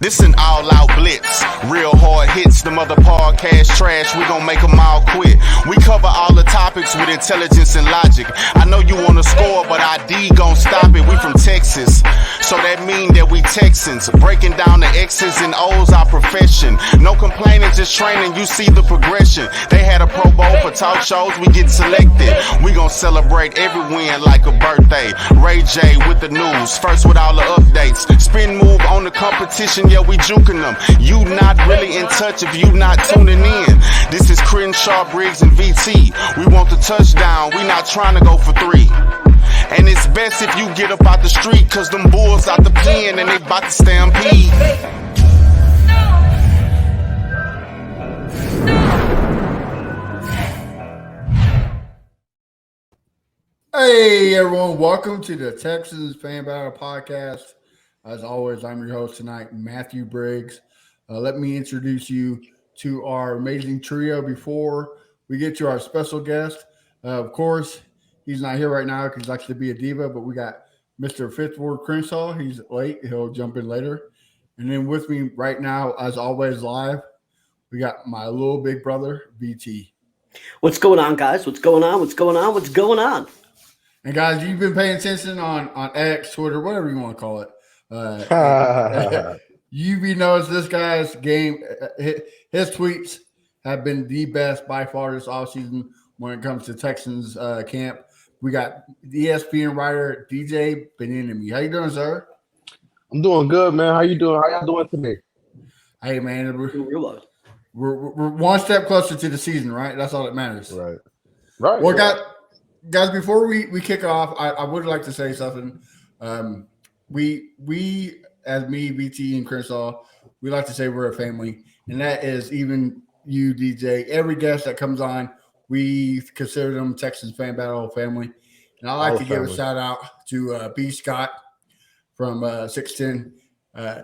This an all-out blitz, real hard hits, them other podcast trash, we gon' make them all quit. We cover all the topics with intelligence and logic. I know you wanna score, but ID gon' stop it. We from Texas, so that mean that we Texans. Breaking down the X's and O's, our profession. No complaining, just training, you see the progression. They had a Pro Bowl for talk shows, we get selected. We gon' celebrate every win like a birthday. Ray J with the news, first with all the updates. Spin move on the competition, yeah, we juking them. You not really in touch if you not tuning in. This is Crenshaw, Briggs, and VT. We want the touchdown, we not trying to go for 3. And it's best if you get up out the street, cause them bulls out the pen and they bout to stampede. Hey everyone, welcome to the Texans Fan Battle Podcast. As always, I'm your host tonight, Matthew Briggs. Let me introduce you to our amazing trio before we get to our special guest. Of course, he's not here right now because he likes to be a diva, but we got Mr. Fifth Ward Crenshaw. He's late. He'll jump in later. And then with me right now, as always, live, we got my little big brother, BT. What's going on, guys? What's going on? What's going on? What's going on? And guys, you've been paying attention on X, Twitter, whatever you want to call it. UB knows this guy's game. His tweets have been the best by far this offseason when it comes to Texans camp. We got the ESPN writer DJ Bien-Aime. How you doing, sir? I'm doing good, man. How you doing? How y'all doing today? Hey, man, we're one step closer to the season, right? That's all that matters. Right. Well, guys, before we kick off, I would like to say something. We as me, BT, and Crenshaw, we like to say we're a family, and that is even you, DJ. Every guest that comes on, we consider them Texans Fan Battle family. And I like to give a shout out to B. Scott from 610.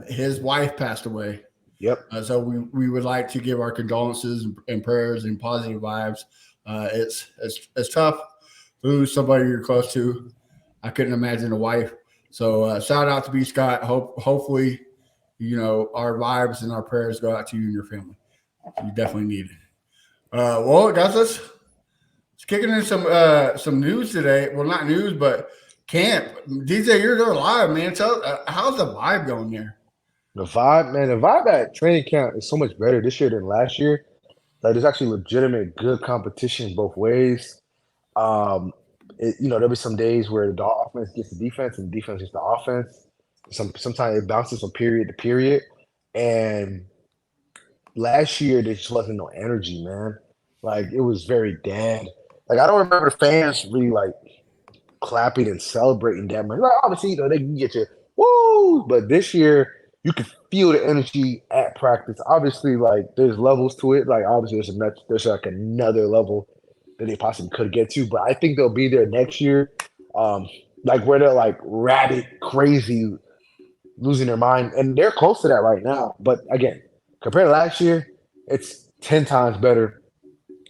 His wife passed away. Yep. So we would like to give our condolences and prayers and positive vibes. It's tough to lose somebody you're close to. I couldn't imagine a wife. So shout out to B. Scott. Hopefully, our vibes and our prayers go out to you and your family. You definitely need it. Well, guys, let's kicking in some news today. Well, not news, but camp. DJ, you're there live, man. Tell how's the vibe going there? The vibe at training camp is so much better this year than last year. Like, there's actually legitimate good competition both ways. There'll be some days where the offense gets the defense and the defense gets the offense. Sometimes it bounces from period to period. And last year, there just wasn't no energy, man. Like, it was very dead. Like, I don't remember the fans really, like, clapping and celebrating that much. Like, obviously, they can get you, woo! But this year, you can feel the energy at practice. Obviously, like, there's levels to it. Like, obviously, there's like another level that they possibly could get to, but I think they'll be there next year. Like where they're like rabid, crazy, losing their mind. And they're close to that right now. But again, compared to last year, it's 10 times better.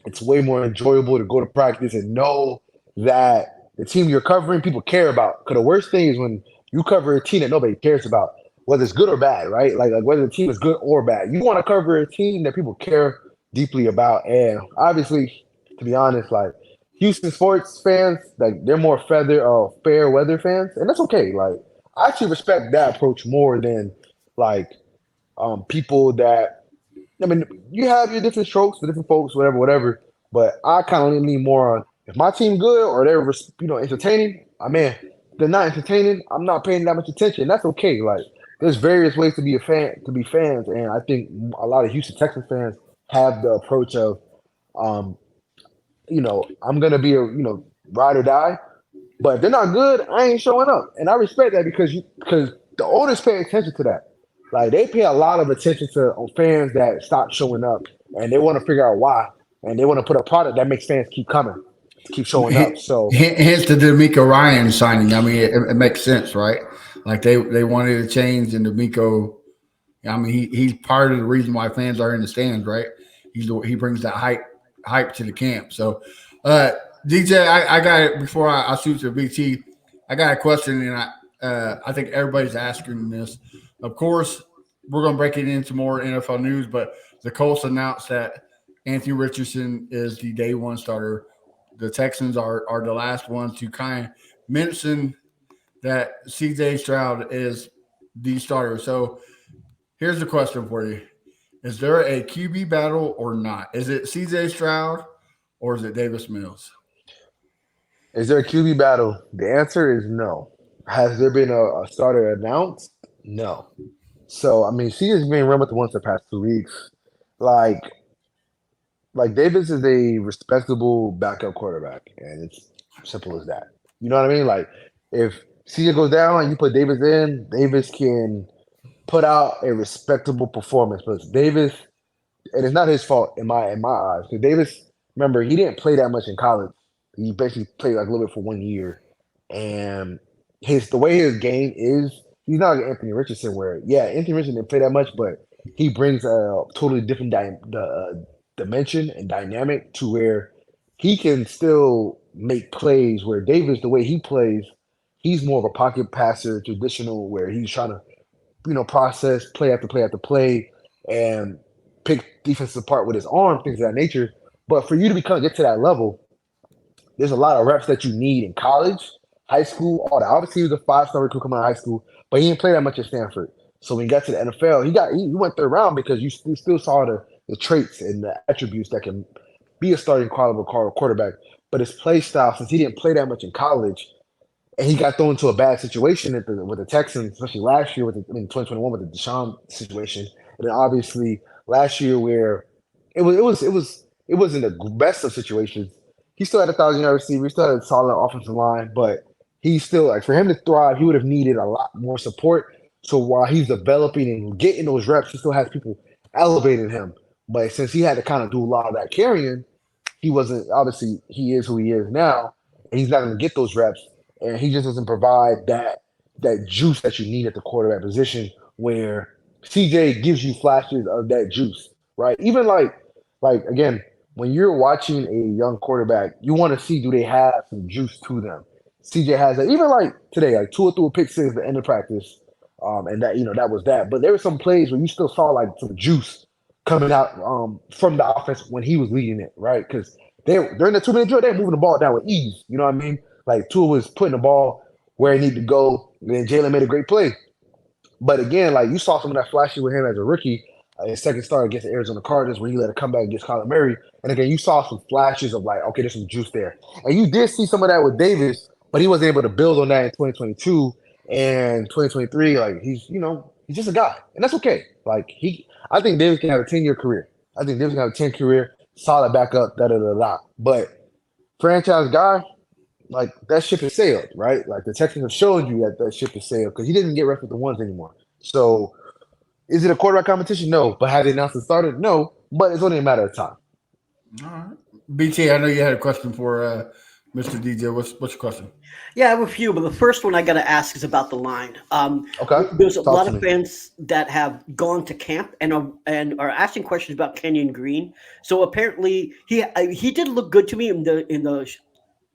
It's way more enjoyable to go to practice and know that the team you're covering, people care about. Because the worst thing is when you cover a team that nobody cares about, whether it's good or bad, right? Like whether the team is good or bad. You want to cover a team that people care deeply about. And obviously, to be honest, like Houston sports fans, like they're more fair weather fans, and that's okay. Like I actually respect that approach more than like people that. I mean, you have your different strokes for different folks, whatever. But I kind of lean more on if my team good or they're entertaining. I mean, if they're not entertaining, I'm not paying that much attention. That's okay. Like there's various ways to be a fan, to be fans, and I think a lot of Houston Texans fans have the approach of. I'm going to be a, ride or die. But if they're not good, I ain't showing up. And I respect that because the owners pay attention to that. Like, they pay a lot of attention to fans that stop showing up. And they want to figure out why. And they want to put a product that makes fans keep coming, keep showing up. So hence the D'Amico Ryan signing. I mean, it makes sense, right? Like, they wanted to change, and D'Amico, I mean, he's part of the reason why fans are in the stands, right? He brings that hype to the camp. So DJ, I got it before I shoot to BT. I got a question, and I think everybody's asking this. Of course, we're going to break it into more NFL news, but the Colts announced that Anthony Richardson is the day one starter. The Texans are the last ones to kind of mention that CJ Stroud is the starter. So here's the question for you. Is there a QB battle or not? Is it CJ Stroud or is it Davis Mills? Is there a QB battle? The answer is no. Has there been a starter announced? No. So I mean, she has been run with the ones the past 2 weeks. Like, Davis is a respectable backup quarterback, and it's simple as that. You know what I mean? Like, if CJ goes down and you put Davis in, Davis can put out a respectable performance. But Davis, and it's not his fault in my eyes, because Davis, remember, he didn't play that much in college. He basically played like a little bit for 1 year, and the way his game is, he's not like Anthony Richardson, where Anthony Richardson didn't play that much, but he brings a totally different dimension and dynamic to where he can still make plays. Where Davis, the way he plays, he's more of a pocket passer, traditional, where he's trying to process play after play after play and pick defenses apart with his arm, things of that nature. But for you to get to that level, there's a lot of reps that you need in college, high school, all that. Obviously, he was a 5-star recruit coming out of high school, but he didn't play that much at Stanford. So when he got to the NFL, he went third round because you still saw the traits and the attributes that can be a starting quality quarterback. But his play style, since he didn't play that much in college, and he got thrown into a bad situation with the Texans, especially last year in 2021 with the Deshaun situation, and then obviously last year where it wasn't the best of situations. He still had a 1,000-yard receiver, he still had a solid offensive line, but he still, for him to thrive, he would have needed a lot more support. So while he's developing and getting those reps, he still has people elevating him. But since he had to kind of do a lot of that carrying, he wasn't, obviously he is who he is now, and he's not going to get those reps. And he just doesn't provide that juice that you need at the quarterback position, where CJ gives you flashes of that juice, right? Even like again, when you're watching a young quarterback, you want to see, do they have some juice to them? CJ has that. Even like today, like Tua threw a pick six at the end of practice, and that was that. But there were some plays where you still saw like some juice coming out from the offense when he was leading it, right? Because during the 2-minute drill, they're moving the ball down with ease. You know what I mean? Like Tua was putting the ball where it needed to go, and then Jalen made a great play. But again, like you saw some of that flashy with him as a rookie, his second start against the Arizona Cardinals, where he let it come back against Kyler Murray. And again, you saw some flashes of like, okay, there's some juice there. And you did see some of that with Davis, but he wasn't able to build on that in 2022 and 2023. Like he's just a guy, and that's okay. Like I think Davis can have a 10-year career. I think Davis can have a 10 career, solid backup, da. But franchise guy, like that ship has sailed, right? Like the Texans have showed you that ship has sailed because he didn't get reps with the ones anymore. So is it a quarterback competition? No. But have they announced it started? No. But it's only a matter of time. All right. BT, I know you had a question for Mr. DJ. What's your question? Yeah, I have a few, but the first one I got to ask is about the line. Okay. There's a lot of fans that have gone to camp and are asking questions about Kenyon Green. So apparently he did look good to me in the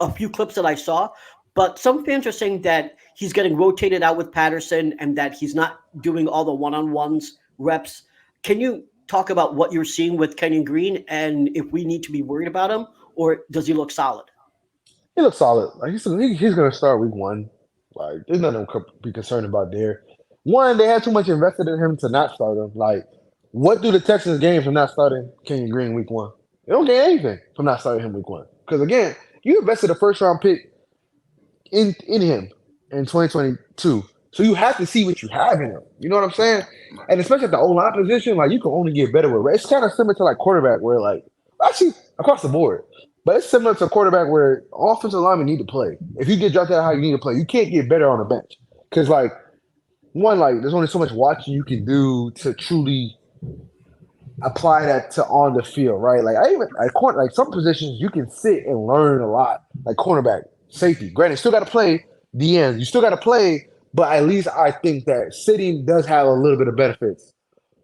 a few clips that I saw, but some fans are saying that he's getting rotated out with Patterson and that he's not doing all the one-on-ones reps. Can you talk about what you're seeing with Kenyon Green and if we need to be worried about him, or does he look solid? He looks solid. Like he's going to start week 1. Like there's nothing to be concerned about there. One, they had too much invested in him to not start him. Like, what do the Texans gain from not starting Kenyon Green week 1? They don't gain anything from not starting him week 1. Because again, you invested a first-round pick in him in 2022. So you have to see what you have in him. You know what I'm saying? And especially at the O-line position, like you can only get better with. It's kind of similar to like quarterback, where like actually across the board, but it's similar to quarterback where offensive linemen need to play. If you get drafted out how you need to play, you can't get better on the bench because like there's only so much watching you can do to truly apply that to on the field, right? Like some positions you can sit and learn a lot, like cornerback, safety. Granted, still got to play the end. You still got to play, but at least I think that sitting does have a little bit of benefits.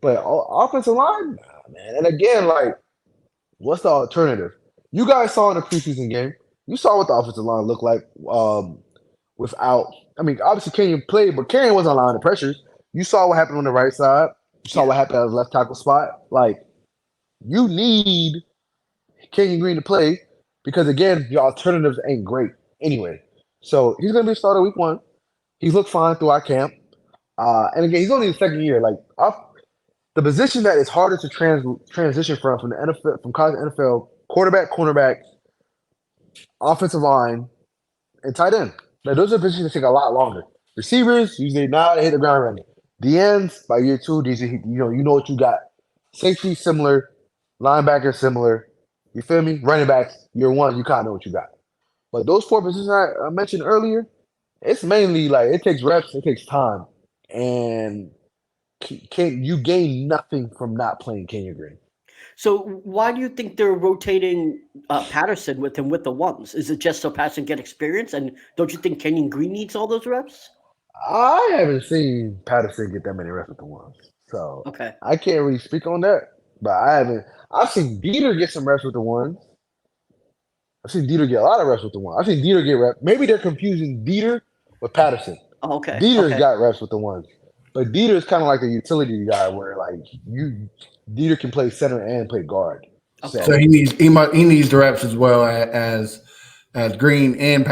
But offensive line, nah, man. And again, like, what's the alternative? You guys saw in the preseason game, you saw what the offensive line looked like without. I mean, obviously Kenyon played, but Kenyon wasn't allowing the pressures. You saw what happened on the right side. saw what happened at his left tackle spot. Like, you need Kenyon Green to play because, again, your alternatives ain't great anyway. So he's going to be a starter week 1. He's looked fine throughout camp. And again, he's only in the second year. Like, the position that is harder to transition from the NFL, from college to NFL, quarterback, cornerback, offensive line, and tight end. Now, those are positions that take a lot longer. Receivers, usually now they hit the ground running. The ends, by year 2, these are, you know what you got. Safety, similar. Linebacker, similar. You feel me? Running backs, year 1, you kind of know what you got. But those 4 positions I mentioned earlier, it's mainly like it takes reps, it takes time. And you gain nothing from not playing Kenyon Green. So why do you think they're rotating Patterson with him with the ones? Is it just so Patterson get experience? And don't you think Kenyon Green needs all those reps? I haven't seen Patterson get that many reps with the ones. So Okay. I can't really speak on that. But I've seen Dieter get some reps with the ones. I've seen Dieter get a lot of reps with the ones. I've seen Dieter get reps. Maybe they're confusing Dieter with Patterson. Oh, okay. Dieter's got reps with the ones. But Dieter's kind of like a utility guy where like Dieter can play center and play guard. Okay. So he needs the reps as well as Green and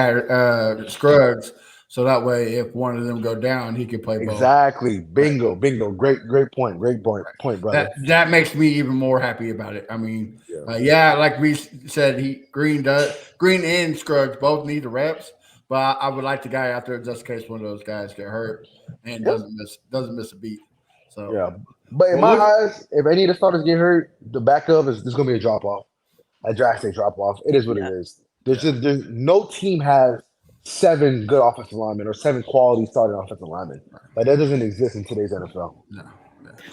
Scruggs. So that way, if one of them go down, he can play both. Exactly. Bingo. Great point. Great point, brother. That makes me even more happy about it. I mean, like we said, Green and Scruggs both need the reps, but I would like the guy out there just in case one of those guys get hurt and doesn't miss a beat. So yeah. But in my eyes, if any of the starters get hurt, the backup is going to be a drop off, a drastic drop off. It is what it is. There's no team has 7 good offensive linemen or 7 quality starting offensive linemen. Like that doesn't exist in today's NFL. No.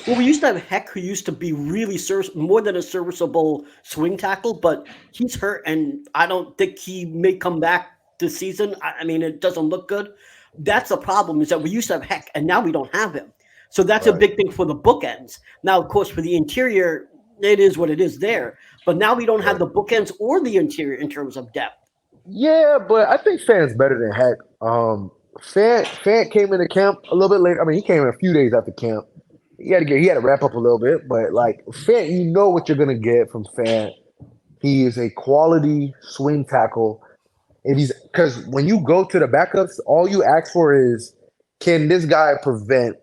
Well, we used to have Heck, who used to be really more than a serviceable swing tackle, but he's hurt, and I don't think he may come back this season. I mean, it doesn't look good. That's the problem, is that we used to have Heck, and now we don't have him. So that's a big thing for the bookends. Now, of course, for the interior, it is what it is there. But now we don't have the bookends or the interior in terms of depth. Yeah, but I think Fant's better than Heck. Fant came into camp a little bit later. I mean, he came in a few days after camp. He had to wrap up a little bit, but like Fant, you know what you're gonna get from Fant. He is a quality swing tackle. And because when you go to the backups, all you ask for is, can this guy prevent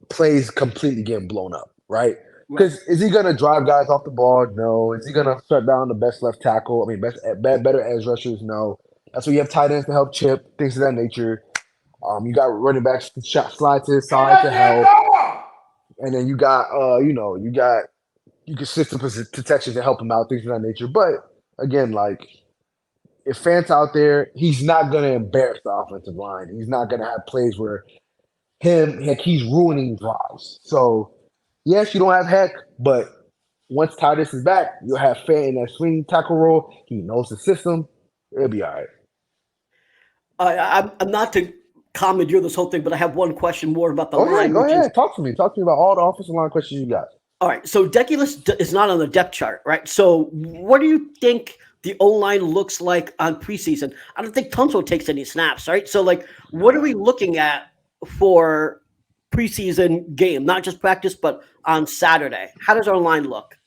plays completely getting blown up, right? Because is he going to drive guys off the ball? No. Is he going to shut down the best left tackle? I mean, better edge rushers? No. That's why you have tight ends to help chip, things of that nature. You got running backs to slide to the side to help. And then you got, you consistent protection to help him out, things of that nature. But again, like, if Fant's out there, he's not going to embarrass the offensive line. He's not going to have plays where he's ruining drives. So, yes, you don't have Heck, but once Titus is back, you'll have Fant in that swing tackle role. He knows the system. It'll be all right. I'm not to commandeer this whole thing, but I have one question more about the line. Go ahead. Talk to me. Talk to me about all the offensive line questions you got. All right. So Deculus is not on the depth chart, right? So what do you think the O-line looks like on preseason? I don't think Tunsil takes any snaps, right? So, like, what are we looking at for preseason game? Not just practice, but on Saturday. How does our line look?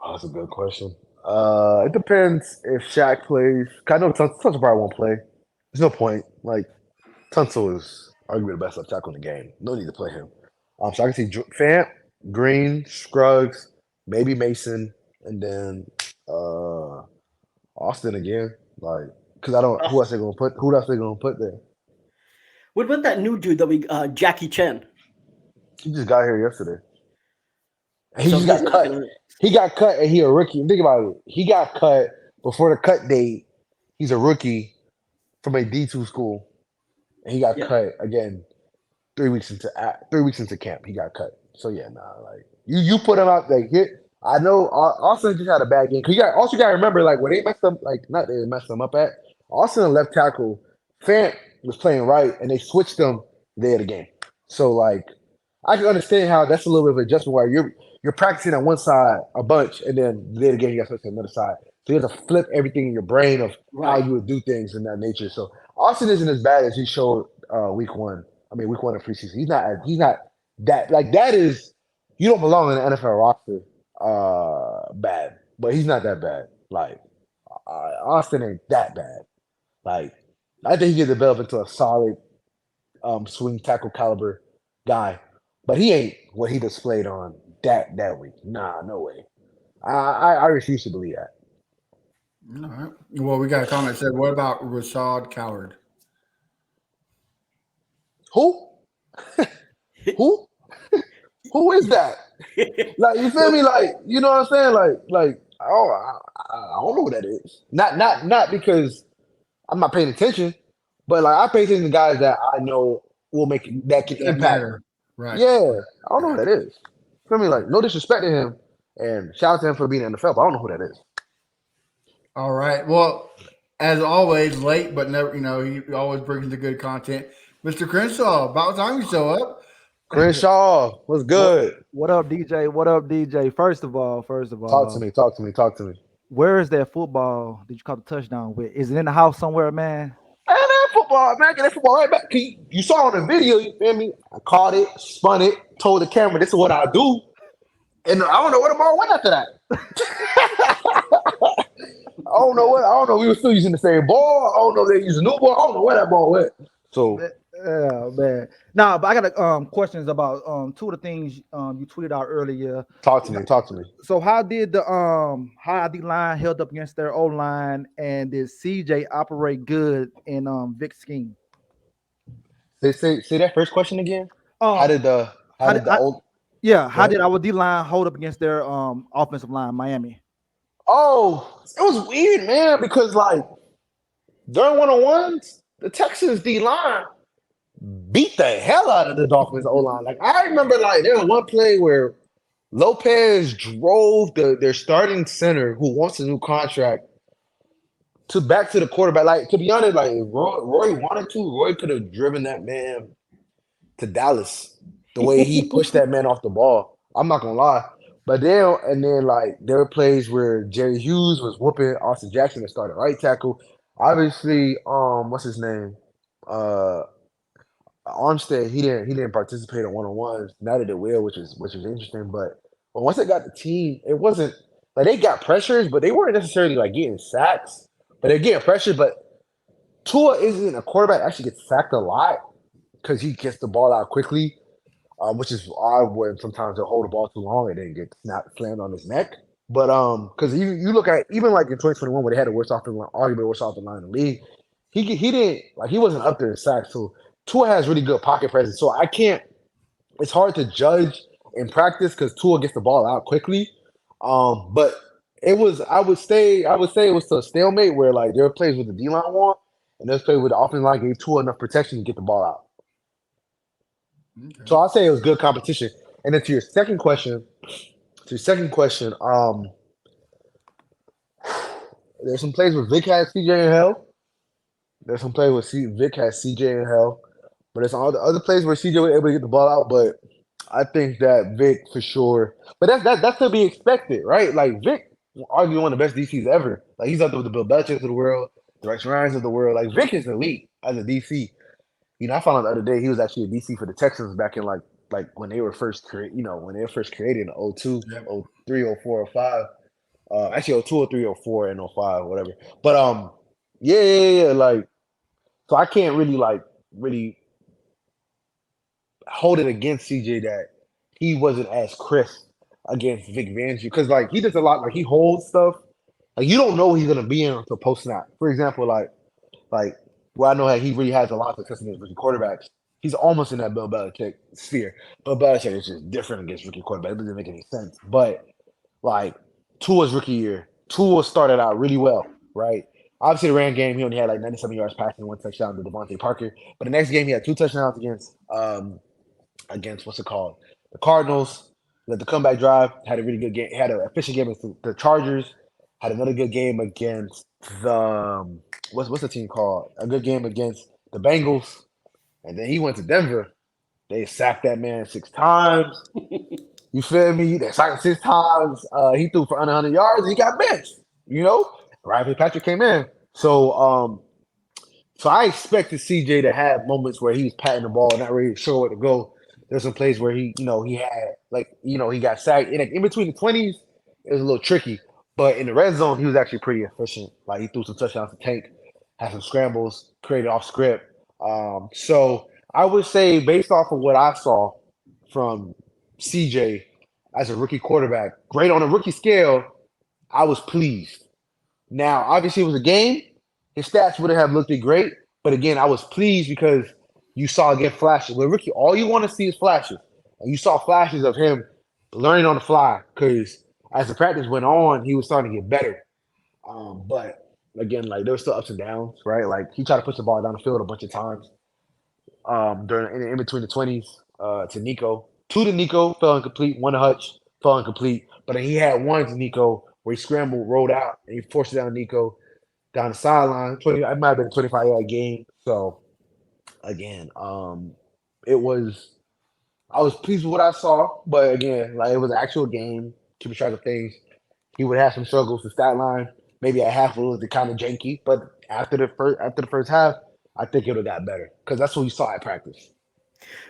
Oh, that's a good question. It depends if Shaq plays. I know Tunsil probably won't play. There's no point. Like, Tunsil is arguably the best left tackle in the game. No need to play him. So I can see Fant, Green, Scruggs, maybe Mason, and then Austin again. Like, because I don't. Who else they gonna put there? What about that new dude that Jackie Chen? He just got here yesterday. He just got cut. He got cut, and he a rookie. And think about it. He got cut before the cut date. He's a rookie from a D2 school, and he got cut again 3 weeks into camp. He got cut. So like you put him out like hit. I know Austin just had a bad game. Cause you got to remember, like, when they messed up, like, not they messed him up at Austin and left tackle, Fant was playing right, and they switched them there the game. So, like, I can understand how that's a little bit of adjustment where you're practicing on one side a bunch, and then there the game you got to switch to another side. So you have to flip everything in your brain of how you would do things in that nature. So Austin isn't as bad as he showed week one. I mean, week 1 of preseason. He's not That is, you don't belong in the NFL roster. Bad, but he's not that bad. Like Austin ain't that bad. Like I think he can develop into a solid swing tackle caliber guy, but he ain't what he displayed on that week. Nah, no way. I refuse to believe that. All right. Well, we got a comment that said, "What about Rashad Coward?" Who? Who? Who is that? Like, you feel me? Like, you know what I'm saying? I don't know what that is. Not because I'm not paying attention, but like I pay attention to guys that I know will make that can That impact. matter. Right. Yeah, I don't know who that is. Feel me? Like, no disrespect to him, and shout out to him for being in the NFL, but I don't know who that is. All right. Well, as always, late but never. He always brings the good content. Mr. Crenshaw, about time you show up. Crenshaw, what's good? What up, DJ? What up, DJ? First of all, Talk to me. where is that football that you caught the touchdown with? Is it in the house somewhere, man? Man, that football, man, get that football right back. You saw on the video, you feel me? I caught it, spun it, told the camera, this is what I do. And I don't know where the ball went after that. I don't know. We were still using the same ball. I don't know if they used a new ball. I don't know where that ball went. So Yeah, man. Nah, but I got questions about two of the things you tweeted out earlier. talk to me. So how did the line held up against their O line, and did CJ operate good in Vic's scheme? Say that first question again. Um, How did the old how did our D line hold up against their offensive line, Miami? Oh, it was weird, man, because like during one-on-ones, the Texans D line beat the hell out of the Dolphins O line. Like I remember, like there was one play where Lopez drove their starting center, who wants a new contract, back to the quarterback. Like to be honest, like if Roy wanted to, Roy could have driven that man to Dallas the way he pushed that man off the ball. I'm not gonna lie. But then like there were plays where Jerry Hughes was whooping Austin Jackson and started right tackle. Obviously, what's his name? Armstead, he didn't participate in one-on-ones. Neither did Will, which is interesting. But once they got the team, it wasn't like they got pressures, but they weren't necessarily like getting sacks. But they're getting pressure. But Tua isn't a quarterback that actually gets sacked a lot because he gets the ball out quickly. Which is odd when sometimes they'll hold the ball too long and then get slammed on his neck. But because you look at even like in 2021 where they had the worst offensive line, arguably worst offensive line in the league, he didn't like he wasn't up there in sacks. So Tua has really good pocket presence. So I can't. It's hard to judge in practice because Tua gets the ball out quickly. But it was I would say it was a stalemate where like there were plays with the D line won and there's plays with the offensive line gave Tua enough protection to get the ball out. Okay. So I'll say it was good competition. And then to your second question, there's some plays where Vic has CJ in hell. There's some plays where Vic has CJ in hell. But there's all the other plays where CJ was able to get the ball out. But I think that Vic for sure. But that's to be expected, right? Like Vic, arguably one of the best DCs ever. Like he's up there with the Bill Belichick of the world, the Rex Ryans of the world. Like Vic is elite as a DC. You know, I found out the other day he was actually a DC for the Texans back in like when they were first created, when they were first created in 02, 03, 04, 05. Actually 02, 03, 04, and 05, whatever. But yeah. Like, so I can't really hold it against CJ that he wasn't as crisp against Vic Fangio because like he does a lot, like he holds stuff. Like you don't know what he's gonna be in until post snap. For example, like. Well, I know how he really has a lot of success against rookie quarterbacks. He's almost in that Bill Belichick sphere. Bill Belichick is just different against rookie quarterbacks. It doesn't make any sense. But, like, Tua's rookie year, Tua started out really well, right? Obviously, the ran game, he only had like 97 yards passing, 1 touchdown to Devontae Parker. But the next game, he had 2 touchdowns against what's it called? The Cardinals. Led the comeback drive, had a really good game. Had an efficient game against the Chargers. Had another good game against the what's the team called? A good game against the Bengals, and then he went to Denver. They sacked that man 6 times. You feel me? They sacked him 6 times. He threw for under 100 yards. And he got benched. You know, Ryan Fitzpatrick came in. So I expected CJ to have moments where he was patting the ball, not really sure where to go. There's some plays where he had he got sacked. In between the 20s, it was a little tricky. But in the red zone, he was actually pretty efficient. Like he threw some touchdowns to Tank, had some scrambles, created off script. So I would say based off of what I saw from CJ as a rookie quarterback, great on a rookie scale, I was pleased. Now, obviously, it was a game. His stats wouldn't have looked great, but again, I was pleased because you saw again flashes. With rookie, all you want to see is flashes, and you saw flashes of him learning on the fly. Because as the practice went on, he was starting to get better. But again, like there were still ups and downs, right? Like he tried to push the ball down the field a bunch of times during in between the 20s to Nico. Two to Nico fell incomplete. One to Hutch fell incomplete, but then he had one to Nico where he scrambled, rolled out, and he forced it down to Nico down the sideline. It might have been a 25-yard game. So again, it was I was pleased with what I saw, but again, like it was an actual game, keeping track of things. He would have some struggles. The stat line maybe at half was kind of janky, but after the first half, I think it would have got better because that's what we saw at practice.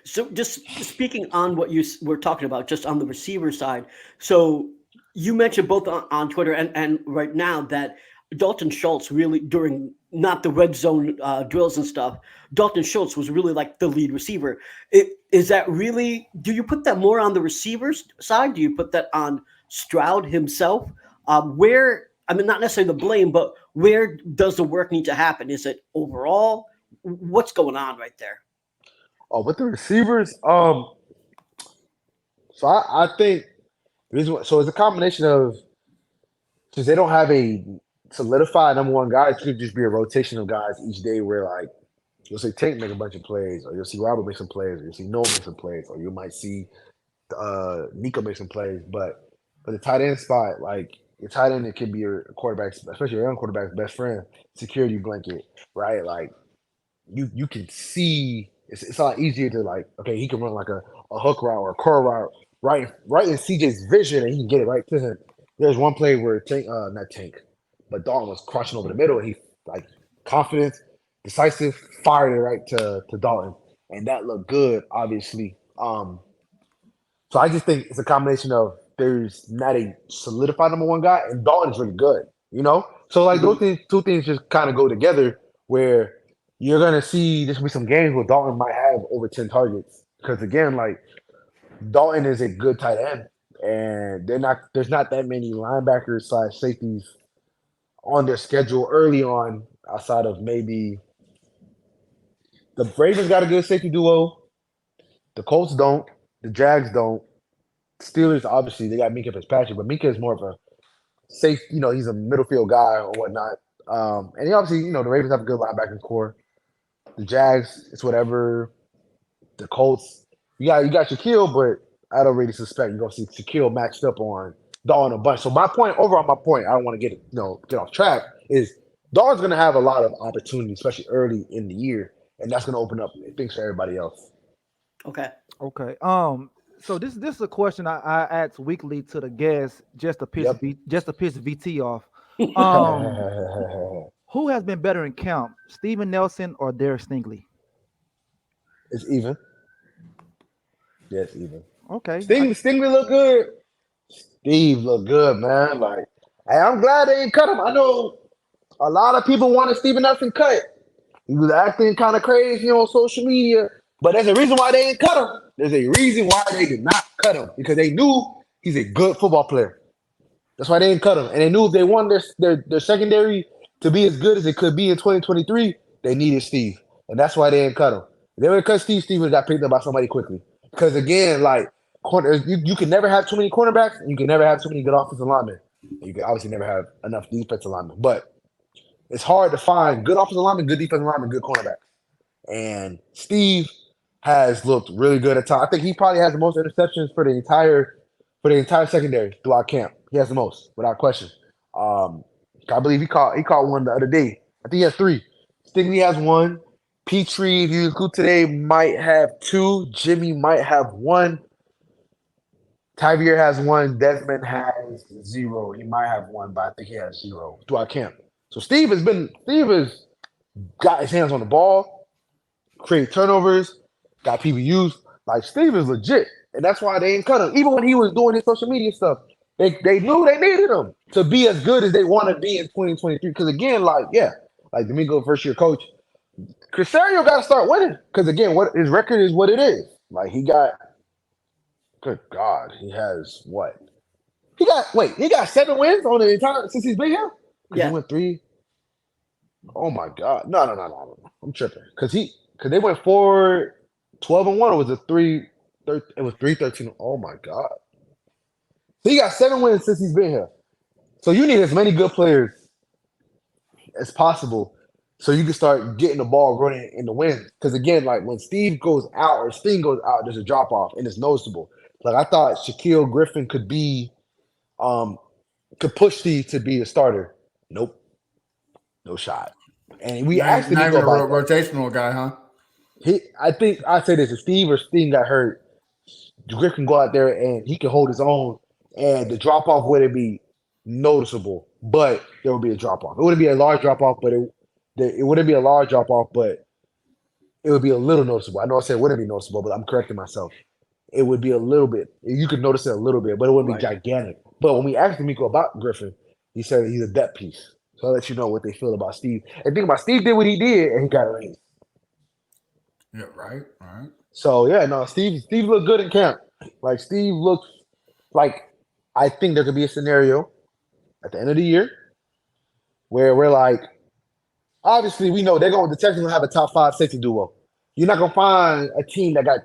So just speaking on what you were talking about, just on the receiver side. So you mentioned both on Twitter and right now that Dalton Schultz really during not the red zone drills and stuff, Dalton Schultz was really like the lead receiver. Is that really? Do you put that more on the receivers side? Do you put that on Stroud himself? Where I mean, not necessarily the blame, but where does the work need to happen? Is it overall? What's going on right there? Oh, with the receivers, so I think so it's a combination of since they don't have a solidified number one guy, it could just be a rotation of guys each day where like you'll see Tank make a bunch of plays, or you'll see Robert make some plays, or you'll see Noah make some plays, or you might see Nico make some plays. But for the tight end spot, like your tight end, it can be your quarterback's, especially your young quarterback's best friend, security blanket, right? Like you can see it's a lot easier to like, okay, he can run like a hook route or a curl route right in CJ's vision, and he can get it right to him. There's one play where not Tank, but Dalton was crushing over the middle, and he like confident, decisive, fired it right to Dalton, and that looked good, obviously. So I just think it's a combination of there's not a solidified number one guy, and Dalton is really good, you know. So like those two things just kind of go together, where you're gonna see there's gonna be some games where Dalton might have over 10 targets because again, like Dalton is a good tight end, and there's not that many linebackers / safeties on their schedule early on outside of maybe the Ravens got a good safety duo, the Colts don't, the Jags don't, Steelers obviously they got Minka Fitzpatrick, but Minka is more of a safe, he's a middle field guy or whatnot. And he obviously, the Ravens have a good linebacking core. The Jags, it's whatever. The Colts, you got Shaquille, but I don't really suspect you're gonna see Shaquille matched up on Dalton a bunch. So my point, I don't want to get off track, is Dalton's gonna have a lot of opportunity, especially early in the year, and that's gonna open up things for everybody else. Okay. So this is a question I ask weekly to the guests just to piss VT off. Who has been better in camp, Steven Nelson or Derek Stingley? It's even. Yeah, it's even. Okay. Stingley look good. Steve look good, man. Like, hey, I'm glad they didn't cut him. I know a lot of people wanted Steven Nelson cut. He was acting kind of crazy on social media, but there's a reason why they didn't cut him. There's a reason why they did not cut him, because they knew he's a good football player. That's why they didn't cut him. And they knew if they wanted their secondary to be as good as it could be in 2023, they needed Steve. And that's why they didn't cut him. If they would have cut Steve would have got picked up by somebody quickly. Because again, like you can never have too many cornerbacks, and you can never have too many good offensive linemen. You can obviously never have enough defensive linemen. But it's hard to find good offensive linemen, good defensive linemen, good cornerbacks. And Steve has looked really good at times. I think he probably has the most interceptions for the entire secondary throughout camp. He has the most, without question. I believe he caught one the other day. I think he has 3. Stingley has 1. Petrie, if you include today, might have 2. Jimmy might have 1. Tyvier has 1. Desmond has 0. He might have 1, but I think he has 0 throughout camp. So Steve has got his hands on the ball, created turnovers, got PBUs. Like Steve is legit, and that's why they ain't cut him. Even when he was doing his social media stuff, they knew they needed him to be as good as they want to be in 2023. Because again, like Domingo, first year coach, Casario got to start winning. Because again, what his record is what it is. Like he got, good God, he has what? He got 7 wins on the entire since he's been here. Because he went 3. Oh my God, no, I'm tripping. Because they went 4-12-1, or was it 3? It was 3-13. Oh my God. So he got 7 wins since he's been here. So you need as many good players as possible so you can start getting the ball running in the wins. Because again, like when Steve goes out or Sting goes out, there's a drop off and it's noticeable. Like I thought Shaquille Griffin could push Steve to be a starter. Nope. No shot. And we asked him not even a about rotational guy, huh? I think I say this: if Steve or Sting got hurt, Griffin can go out there and he can hold his own, and the drop off wouldn't be noticeable, but there would be a drop off. It wouldn't be a large drop off, but it wouldn't be a large drop off, but it would be a little noticeable. I know I said it wouldn't be noticeable, but I'm correcting myself. It would be a little bit. You could notice it a little bit, but it wouldn't be gigantic. But when we asked D'Amico about Griffin, he said he's a depth piece. So I'll let you know what they feel about Steve. And think about Steve did what he did, and he got a ring. Yeah, right. So yeah, no, Steve looked good in camp. Like Steve looks like I think there could be a scenario at the end of the year where we're like, obviously we know the Texans will have a top 5 safety duo. You're not gonna find a team that got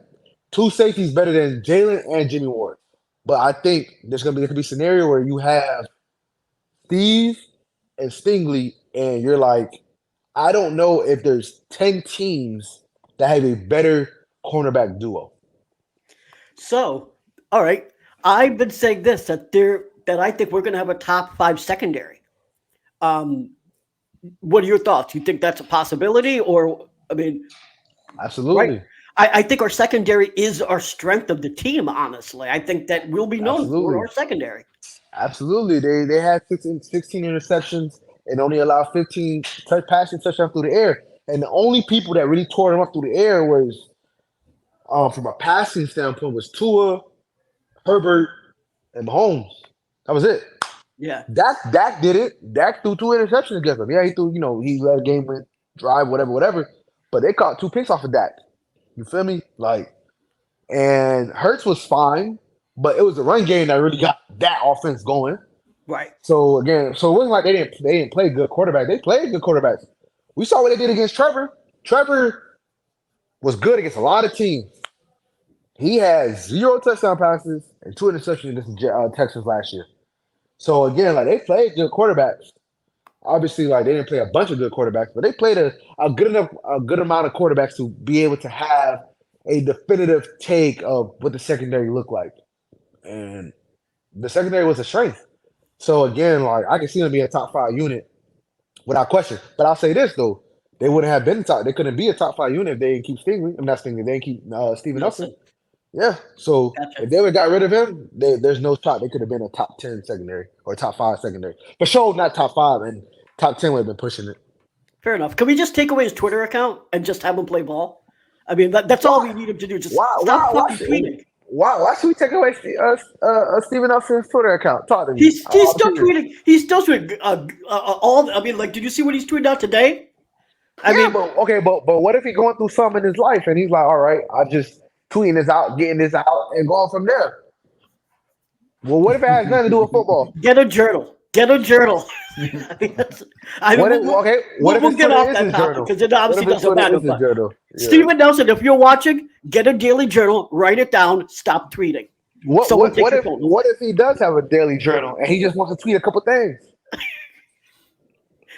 2 safeties better than Jalen and Jimmy Ward. But I think there could be a scenario where you have Steve and Stingley, and you're like, I don't know if there's 10 teams that have a better cornerback duo. So, all right, I've been saying this that I think we're going to have a top 5 secondary. What are your thoughts? You think that's a possibility, or I mean, absolutely. Right? I think our secondary is our strength of the team. Honestly, I think that we'll be known for our secondary. Absolutely, they had 16 interceptions and only allowed 15 passing touchdowns through the air. And the only people that really tore them up through the air was, from a passing standpoint, was Tua, Herbert, and Mahomes. That was it. Yeah. Dak did it. Dak threw 2 interceptions against them. Yeah, he threw, he led a game win drive, whatever. But they caught 2 picks off of Dak. You feel me? Like, and Hurts was fine, but it was the run game that really got that offense going. Right. So again, it wasn't like they didn't play good quarterback. They played good quarterbacks. We saw what they did against Trevor. Trevor was good against a lot of teams. He had 0 touchdown passes and 2 interceptions against the Texans last year. So again, like they played good quarterbacks. Obviously, like they didn't play a bunch of good quarterbacks, but they played a good amount of quarterbacks to be able to have a definitive take of what the secondary looked like. And the secondary was a strength. So again, like I can see them be a top 5 unit without question. But I'll say this though, they wouldn't have been top. They couldn't be a top 5 unit if they didn't keep Stingley. I'm not Stingley. They didn't keep Steven Nelson. Yeah. So if they would have got rid of him, there's no shot. They could have been a top 10 secondary or top 5 secondary. For sure, not top 5, and top 10 would have been pushing it. Fair enough. Can we just take away his Twitter account and just have him play ball? I mean, that's all we need him to do. Just stop fucking tweeting. Why should we take away Steven Nelson's Twitter account? Talk to me. He's still tweeting. He's still tweeting all. I mean, like, did you see what he's tweeting out today? But what if he's going through something in his life and he's like, all right, I'm just tweeting this out, getting this out, and going from there. Well, what if it has nothing to do with football? Get a journal. What if we'll get off that topic because it obviously doesn't matter. Yeah. Steven Nelson, if you're watching, get a daily journal, write it down, stop tweeting. What if he does have a daily journal and he just wants to tweet a couple things?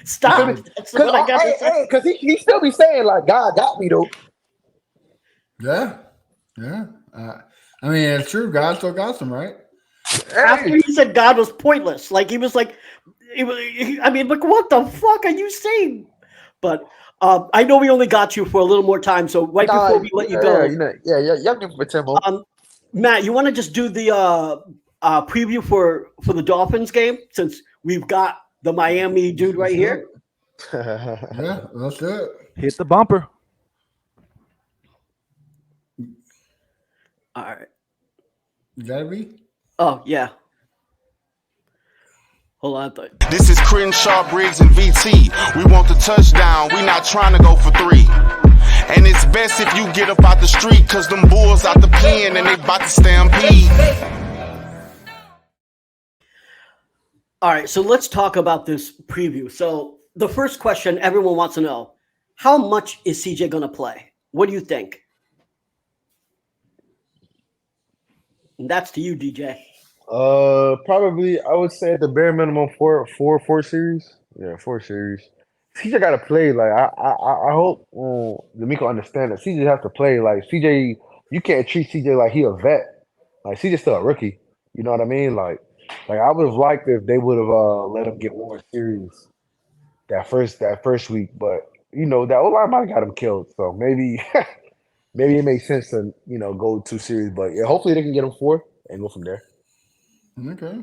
Stop. Because he still be saying like, God got me though. Yeah. I mean, it's true. God still got some, right? After he said God was pointless, like he was like, I mean, like, what the fuck are you saying? But I know we only got you for a little more time, so before we let you go, y'all for 10 more. Matt, you want to just do the preview for the Dolphins game since we've got the Miami dude right here? Yeah, let's do it. Hit the bumper. All right. Is that me? Oh yeah. Hold on. This is Crenshaw, Briggs, and VT. We want the touchdown. We not trying to go for 3. And it's best if you get up out the street, cause them bulls out the pen and they about to stampede. All right, so let's talk about this preview. So the first question everyone wants to know: how much is CJ going to play? What do you think? And that's to you, DJ. Probably I would say at the bare minimum four series. Yeah, 4 series. CJ got to play. Like I hope D'Amico understand that CJ has to play. Like CJ, you can't treat CJ like he a vet. Like CJ's still a rookie. You know what I mean? Like I would have liked if they would have let him get more series that first week, but you know that O-line might have got him killed. So maybe maybe it makes sense to go 2 series. But yeah, hopefully they can get him 4 and go from there. Okay.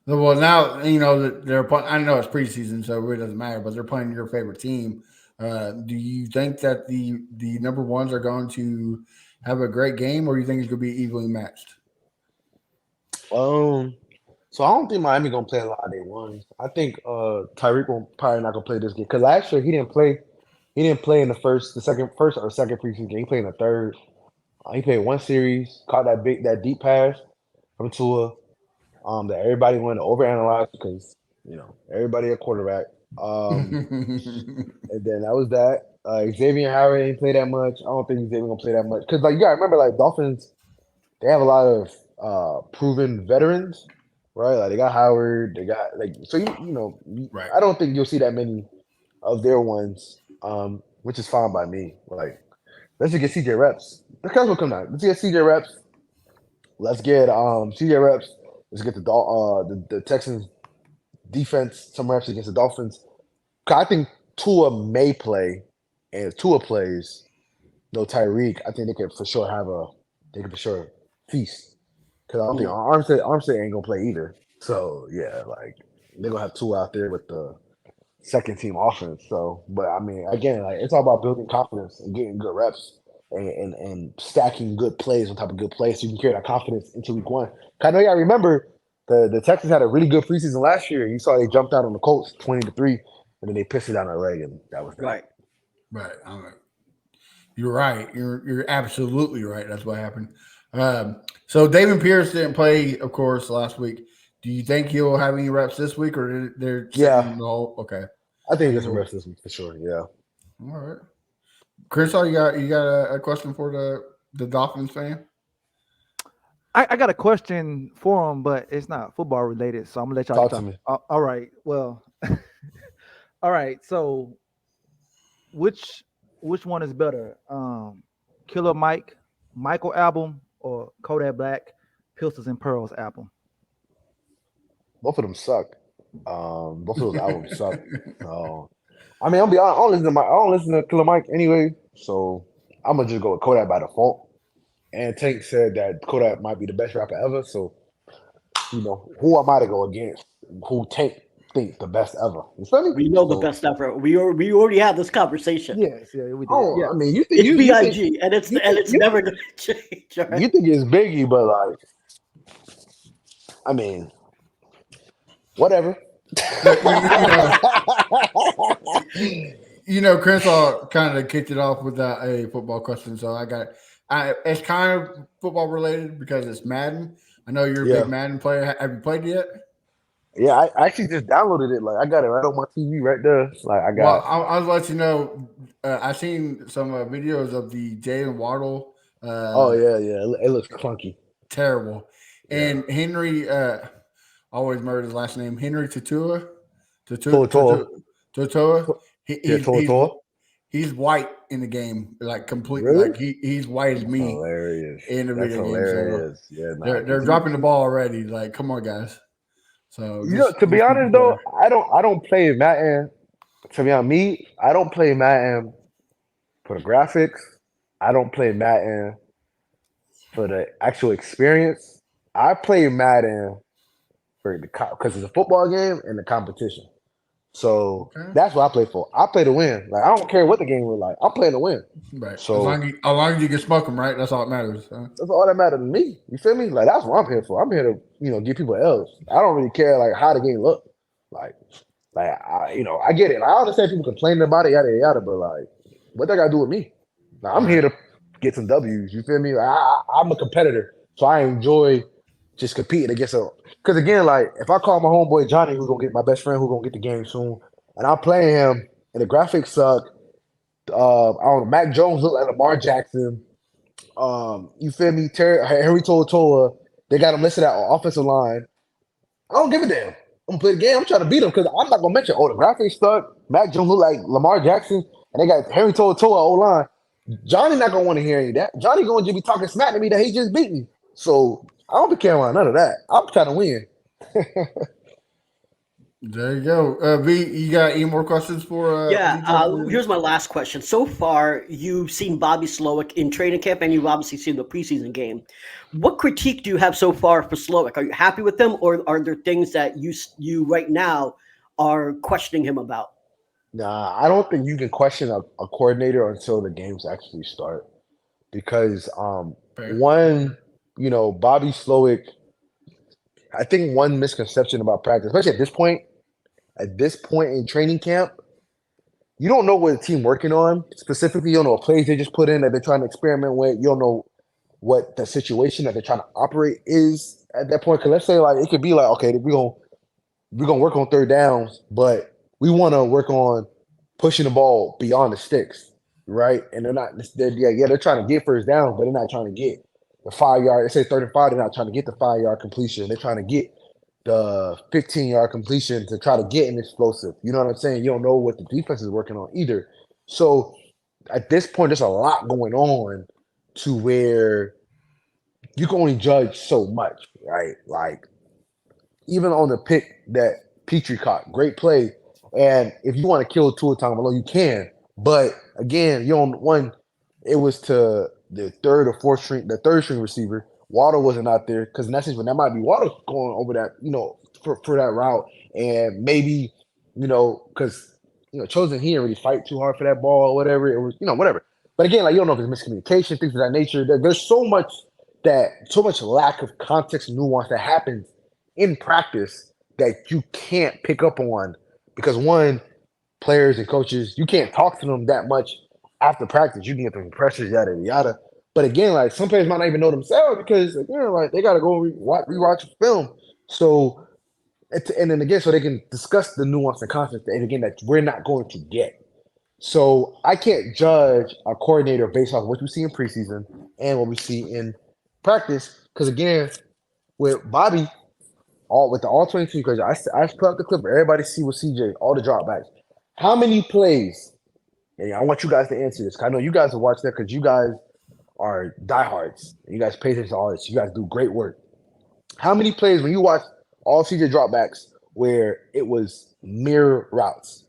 Well, now you know that they're. I know it's preseason, so it really doesn't matter. But they're playing your favorite team. Do you think that the number ones are going to have a great game, or do you think it's going to be evenly matched? So I don't think Miami gonna play a lot of day ones. I think Tyreek will probably not gonna play this game because last year he didn't play. He didn't play in the second preseason game. He played in the third. He played 1 series, caught that deep pass from Tua. That everybody wanted to overanalyze because everybody a quarterback. And then that was that. Xavier Howard ain't play that much. I don't think Xavier gonna play that much because you gotta remember Dolphins, they have a lot of proven veterans, right? Like they got Howard, they got Right. I don't think you'll see that many of their ones, which is fine by me. Like let's just get CJ reps. That's what come down. Let's get CJ reps. Let's get CJ reps. Let's get the Texans defense some reps against the Dolphins. I think Tua may play, and if Tua plays, Tyreek, I think they can for sure feast. Because I don't think Armstead ain't gonna play either. So yeah, they're gonna have Tua out there with the second team offense. So, but I mean, again, it's all about building confidence and getting good reps and stacking good plays on top of good plays so you can carry that confidence into week 1. I know y'all remember the Texans had a really good preseason last year. You saw they jumped out on the Colts 20-3, and then they pissed it down their leg, and that was that. Right. You're right. You're absolutely right. That's what happened. So David Pierce didn't play, of course, last week. Do you think he'll have any reps this week, or they're Yeah. Okay. I think there's some reps this week for sure. Yeah. All right. Crenshaw, you got a question for the Dolphins fan? I got a question for him, but it's not football related, so I'm gonna let y'all talk to me. All right. Well, all right. So, which one is better, Killer Mike, Michael album, or Kodak Black, Pistols and Pearls album? Both of them suck. Both of those albums suck. I mean, I'll be honest. I don't listen to Killer Mike anyway, so I'm gonna just go with Kodak by default. And Tank said that Kodak might be the best rapper ever. So, who am I to go against? Who Tank thinks the best ever? You feel me? We know the best ever. We already had this conversation. Yes, yeah, we did. Oh, Yeah. I mean, you think It's you BIG, and it's never gonna change. Right? You think it's Biggie, but I mean, whatever. Crenshaw kind of kicked it off with a football question, so it's kind of football related because it's Madden. I know you're a big Madden player. Have you played yet? Yeah, I actually just downloaded it. I got it right on my TV right there. Well, I'll let you know. I've seen some videos of the Jalen Waddle. Oh yeah, it looks clunky, terrible. And Henry, always murdered his last name. Henry Totoa. He's white in the game, completely. Really? He's white as me. Hilarious. In the video hilarious. Game. So they're dropping the ball already. Come on, guys. So to be honest though, I don't play Madden. To be honest, I don't play Madden for the graphics. I don't play Madden for the actual experience. I play Madden for because it's a football game and the competition. So Okay. that's what I play for. I play to win. Like I don't care what the game was like. I'm playing to win. Right. So as long as you can smoke them, right? That's all that matters. that's all that matters to me. You feel me? Like that's what I'm here for. I'm here to give people L's. I don't really care like how the game look. Like I get it. Like, I understand people complaining about it, yada yada, but like, what that got to do with me? Like, I'm here to get some W's. You feel me? Like, I'm a competitor, so I enjoy just competing against a. Because again, like if I call my homeboy Johnny, who's gonna get my best friend, who's gonna get the game soon, and I'm playing him, and the graphics suck. I don't know. Mac Jones look like Lamar Jackson. You feel me? Henry To'oTo'o, they got him listed at offensive line. I don't give a damn. I'm gonna play the game. I'm trying to beat him because I'm not gonna mention. Oh, the graphics stuck. Mac Jones look like Lamar Jackson, and they got Henry To'oTo'o O line. Johnny not gonna want to hear any of that. Johnny gonna just be talking smack to me that he just beat me. So I don't be caring about none of that. I'm trying to win. There you go. V, you got any more questions for? Here's my last question. So far, you've seen Bobby Slowick in training camp, and you've obviously seen the preseason game. What critique do you have so far for Slowick? Are you happy with him, or are there things that you right now are questioning him about? Nah, I don't think you can question a coordinator until the games actually start. Because Fair. Bobby Slowick, I think one misconception about practice, especially at this point in training camp, you don't know what the team working on. Specifically, you don't know what plays they just put in that they're trying to experiment with. You don't know what the situation that they're trying to operate is at that point. Because let's say like it could be like, okay, we're gonna work on third downs, but we want to work on pushing the ball beyond the sticks, right? And they're trying to get first down, but they're not trying to get the 5 yard. They say 35, they're not trying to get the 5 yard completion. They're trying to get the 15-yard completion to try to get an explosive. You know what I'm saying? You don't know what the defense is working on either. So at this point, there's a lot going on to where you can only judge so much, right? Like even on the pick that Petrie caught, great play. And if you want to kill Tua Tagovailoa, you can. But again, it was to the third string receiver. Waddle wasn't out there because in essence, when that might be Waddle going over that, for that route, and maybe, because Chosen he didn't really fight too hard for that ball or whatever. It was, whatever. But again, like you don't know if it's miscommunication, things of that nature. There's so much lack of context and nuance that happens in practice that you can't pick up on because one, players and coaches, you can't talk to them that much after practice. You can get them pressures, yada yada. But again, like some players might not even know themselves because like they gotta go rewatch film. So and then again, so they can discuss the nuance and concepts, and again that we're not going to get. So I can't judge a coordinator based off what we see in preseason and what we see in practice. Because again, with Bobby, with the all 22, because I put up the clip for everybody to see with CJ, all the dropbacks. How many plays? And I want you guys to answer this. I know you guys will watch that because you guys are diehards. You guys pay attention to all this. You guys do great work. How many plays when you watch all CJ dropbacks where it was mirror routes?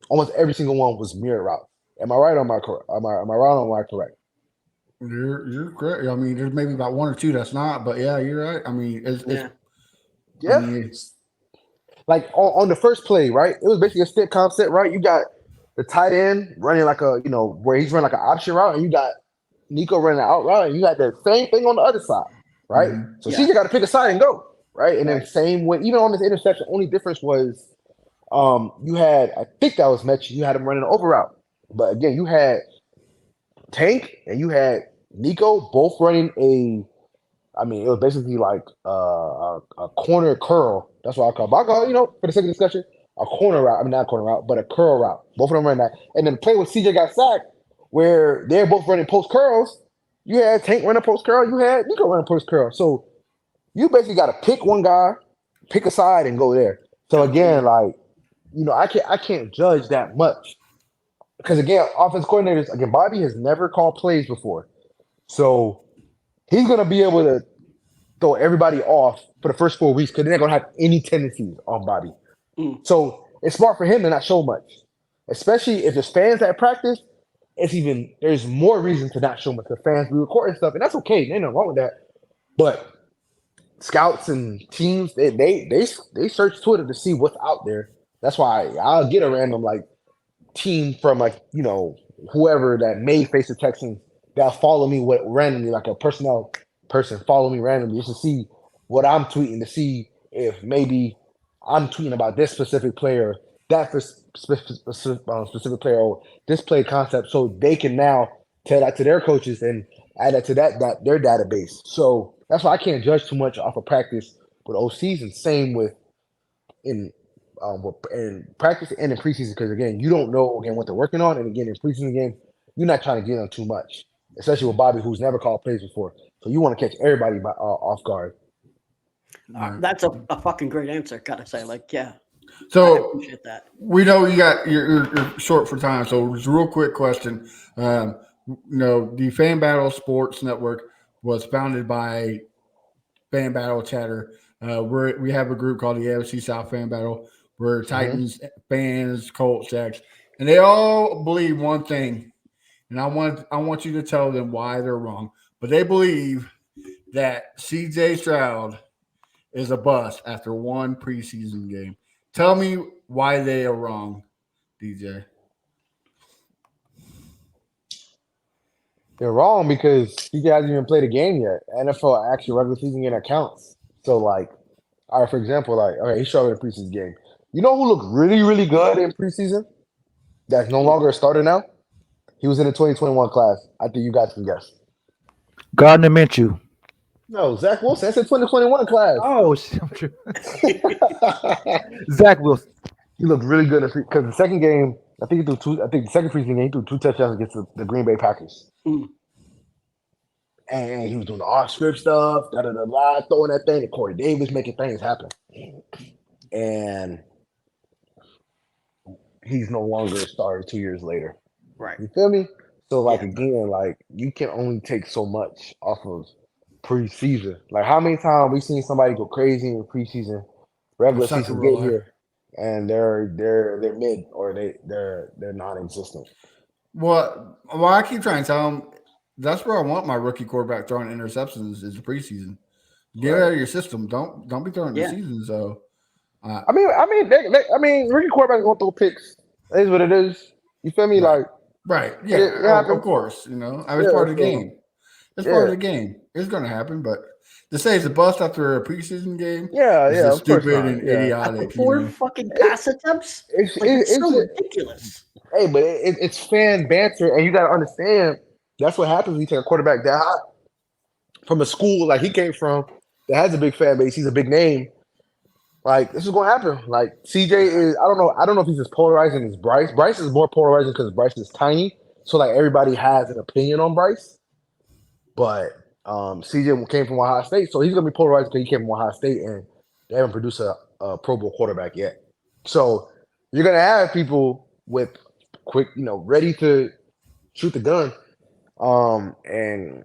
Almost every single one was mirror route. Am I right or am I correct? Am I right or am I correct? You're correct. I mean, there's maybe about one or two that's not, but yeah, you're right. I mean, Yeah. I mean, like on the first play, right? It was basically a stick concept, right? You got the tight end running like where he's running like an option route, and you got Nico running an out route, and you got the same thing on the other side, right? Mm-hmm. So CJ got to pick a side and go, right? And then same way, even on this interception, only difference was you had, I think that was Metch, you had him running an over route. But again, you had Tank and you had Nico both running it was basically like a corner curl. That's what I call it. But I call, for the sake of discussion, a corner route. I mean, not a corner route, but a curl route. Both of them running that. And then the play with CJ got sacked, where they're both running post curls. You had Tank running post curl. You had Nico running post curl. So you basically got to pick one guy, pick a side, and go there. So again, like, I can't judge that much. Because again, offense coordinators, again, Bobby has never called plays before. So he's going to be able to throw everybody off for the first 4 weeks because they're not going to have any tendencies on Bobby. So it's smart for him to not show much, especially if there's fans at practice. There's more reason to not show much. The fans be recording stuff, and that's okay. Ain't nothing wrong with that. But scouts and teams, they search Twitter to see what's out there. That's why I'll get a random like team from like whoever that may face the Texans that follow me randomly, like a personnel person follow me randomly just to see what I'm tweeting, to see if maybe I'm tweeting about this specific player, that specific player, or this play concept, so they can now tell that to their coaches and add that to their database. So that's why I can't judge too much off of practice with OCs, and same with in practice and in preseason, because again, you don't know again what they're working on, and again in preseason game, you're not trying to get on too much, especially with Bobby, who's never called plays before. So you want to catch everybody off guard. That's a fucking great answer, gotta say. Like, yeah. So I appreciate that. We know you're short for time, so just a real quick question. The Fan Battle Sports Network was founded by Fan Battle Chatter. We have a group called the AFC South Fan Battle. We're Titans fans, Colts, Jacks, and they all believe one thing. And I want you to tell them why they're wrong. But they believe that CJ Stroud is a bust after one preseason game. Tell me why they are wrong, DJ. They're wrong because he hasn't even played a game yet. NFL actually regular season game that counts. So like, all right, for example, like, okay, he showed in a preseason game. You know who looked really, really good in preseason? That's no longer a starter now. He was in the 2021 class. I think you guys can guess. Gardner Minshew. No, Zach Wilson. That's a 2021 class. Oh, shit. Zach Wilson. He looked really good because the second game, I think the second preseason game, he threw 2 touchdowns against the Green Bay Packers. And he was doing the off-script stuff, throwing that thing, and Corey Davis making things happen. And he's no longer a starter 2 years later. Right. You feel me? So, like, again, like, you can only take so much off of preseason. Like, how many times we seen somebody go crazy in preseason, regular season get here, and they're mid or they're non-existent. Well, I keep trying to tell them that's where I want my rookie quarterback throwing interceptions is the preseason. Get it out of your system. Don't be throwing the season. So, I mean, rookie quarterbacks gonna throw picks. It is what it is. You feel me? Right. Like, right? Yeah, of course. It's part of the game. It's part of the game. It's going to happen, but to say it's a bust after a preseason game, is stupid and idiotic. After 4 fucking pass attempts, it's so ridiculous. Hey, but it's fan banter, and you got to understand that's what happens when you take a quarterback that hot from a school like he came from that has a big fan base. He's a big name. Like, this is going to happen. Like, CJ is, I don't know if he's as polarizing as Bryce. Bryce is more polarizing because Bryce is tiny. So, like, everybody has an opinion on Bryce. But CJ came from Ohio State. So, he's going to be polarized because he came from Ohio State and they haven't produced a Pro Bowl quarterback yet. So, you're going to have people with quick, ready to shoot the gun and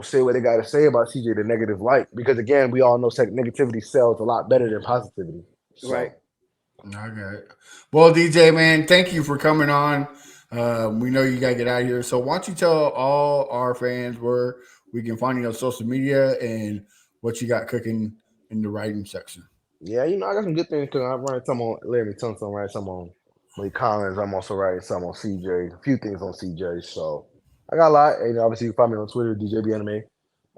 say what they got to say about CJ, the negative light. Because, again, we all know negativity sells a lot better than positivity. So. Right. Okay. Well, DJ, man, thank you for coming on. We know you got to get out of here. So why don't you tell all our fans where we can find you on social media and what you got cooking in the writing section? Yeah, I got some good things because I'm writing some on Larry Tunsil, I'm writing some on Malik Collins. I'm also writing some on CJ, a few things on CJ. So I got a lot. And obviously, you can find me on Twitter, DJ Bien-Aime,